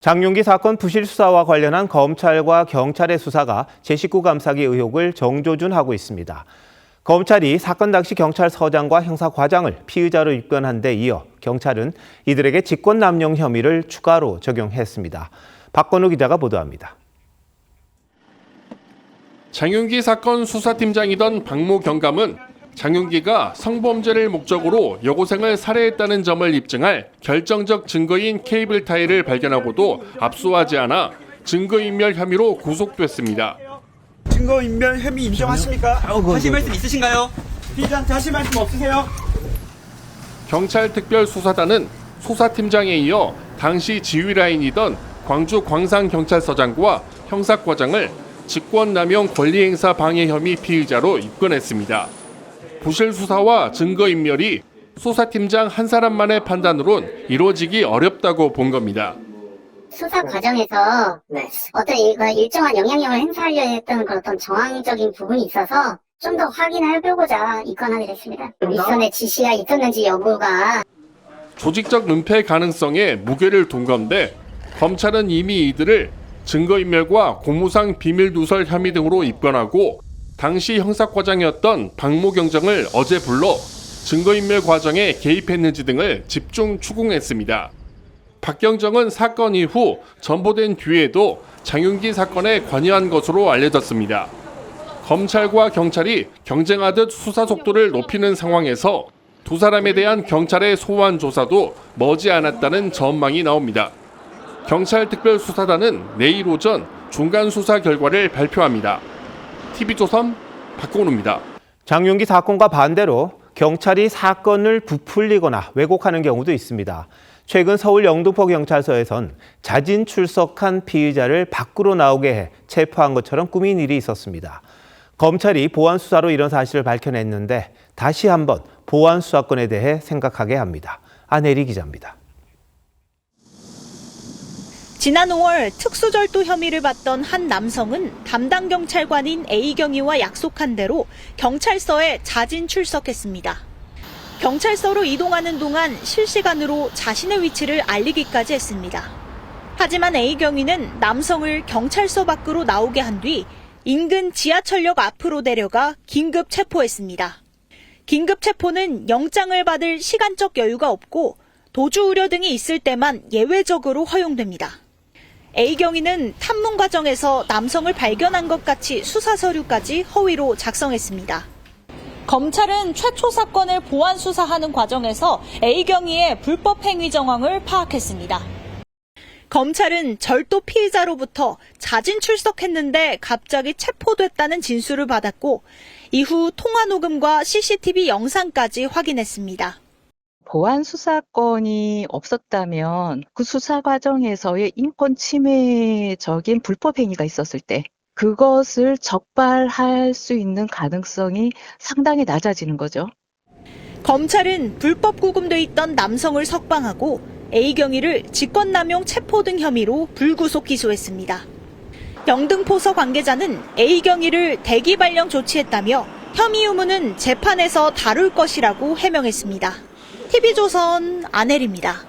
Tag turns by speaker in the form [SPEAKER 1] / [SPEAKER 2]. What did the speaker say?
[SPEAKER 1] 장윤기 사건 부실 수사와 관련한 검찰과 경찰의 수사가 제19 감사기 의혹을 정조준하고 있습니다. 검찰이 사건 당시 경찰서장과 형사과장을 피의자로 입건한 데 이어 경찰은 이들에게 직권남용 혐의를 추가로 적용했습니다. 박건우 기자가 보도합니다.
[SPEAKER 2] 장윤기 사건 수사팀장이던 박모 경감은 장윤기가 성범죄를 목적으로 여고생을 살해했다는 점을 입증할 결정적 증거인 케이블 타이를 발견하고도 압수하지 않아 증거인멸 혐의로 구속됐습니다.
[SPEAKER 3] 증거인멸 혐의 인정하십니까? 하실 말씀 있으신가요? 피의자한테 하실 말씀 없으세요?
[SPEAKER 2] 경찰 특별수사단은 수사팀장에 이어 당시 지휘라인이던 광주 광산경찰서장과 형사과장을 직권남용 권리행사 방해 혐의 피의자로 입건했습니다. 부실 수사와 증거인멸이 수사팀장 한 사람만의 판단으로는 이루어지기 어렵다고 본 겁니다.
[SPEAKER 4] 수사 과정에서 어떤 일정한 영향력을 행사하려 했던 그런 어떤 정황적인 부분이 있어서 좀 더 확인해보고자 입건하게 됐습니다. 윗선의 지시가 있었는지 여부가.
[SPEAKER 2] 조직적 은폐 가능성에 무게를 둔 건데 검찰은 이미 이들을 증거인멸과 고무상 비밀누설 혐의 등으로 입건하고 당시 형사과장이었던 박모 경정을 어제 불러 증거인멸 과정에 개입했는지 등을 집중 추궁했습니다. 박 경정은 사건 이후 전보된 뒤에도 장윤기 사건에 관여한 것으로 알려졌습니다. 검찰과 경찰이 경쟁하듯 수사 속도를 높이는 상황에서 두 사람에 대한 경찰의 소환 조사도 머지않았다는 전망이 나옵니다. 경찰 특별수사단은 내일 오전 중간 수사 결과를 발표합니다. TV조선 박건우입니다.
[SPEAKER 1] 장윤기 사건과 반대로 경찰이 사건을 부풀리거나 왜곡하는 경우도 있습니다. 최근 서울 영등포경찰서에선 자진 출석한 피의자를 밖으로 나오게 해 체포한 것처럼 꾸민 일이 있었습니다. 검찰이 보안 수사로 이런 사실을 밝혀냈는데 다시 한번 보안 수사권에 대해 생각하게 합니다. 안혜리 기자입니다.
[SPEAKER 5] 지난 5월 특수절도 혐의를 받던 한 남성은 담당 경찰관인 A경위와 약속한 대로 경찰서에 자진 출석했습니다. 경찰서로 이동하는 동안 실시간으로 자신의 위치를 알리기까지 했습니다. 하지만 A경위는 남성을 경찰서 밖으로 나오게 한 뒤 인근 지하철역 앞으로 데려가 긴급 체포했습니다. 긴급 체포는 영장을 받을 시간적 여유가 없고 도주 우려 등이 있을 때만 예외적으로 허용됩니다. A경위는 탐문 과정에서 남성을 발견한 것 같이 수사 서류까지 허위로 작성했습니다. 검찰은 최초 사건을 보안 수사하는 과정에서 A경위의 불법 행위 정황을 파악했습니다. 검찰은 절도 피의자로부터 자진 출석했는데 갑자기 체포됐다는 진술을 받았고 이후 통화 녹음과 CCTV 영상까지 확인했습니다.
[SPEAKER 6] 보안 수사권이 없었다면 그 수사 과정에서의 인권 침해적인 불법 행위가 있었을 때 그것을 적발할 수 있는 가능성이 상당히 낮아지는 거죠.
[SPEAKER 5] 검찰은 불법 구금돼 있던 남성을 석방하고 A경위를 직권남용 체포 등 혐의로 불구속 기소했습니다. 영등포서 관계자는 A경위를 대기 발령 조치했다며 혐의 유무는 재판에서 다룰 것이라고 해명했습니다. TV조선 안혜리입니다.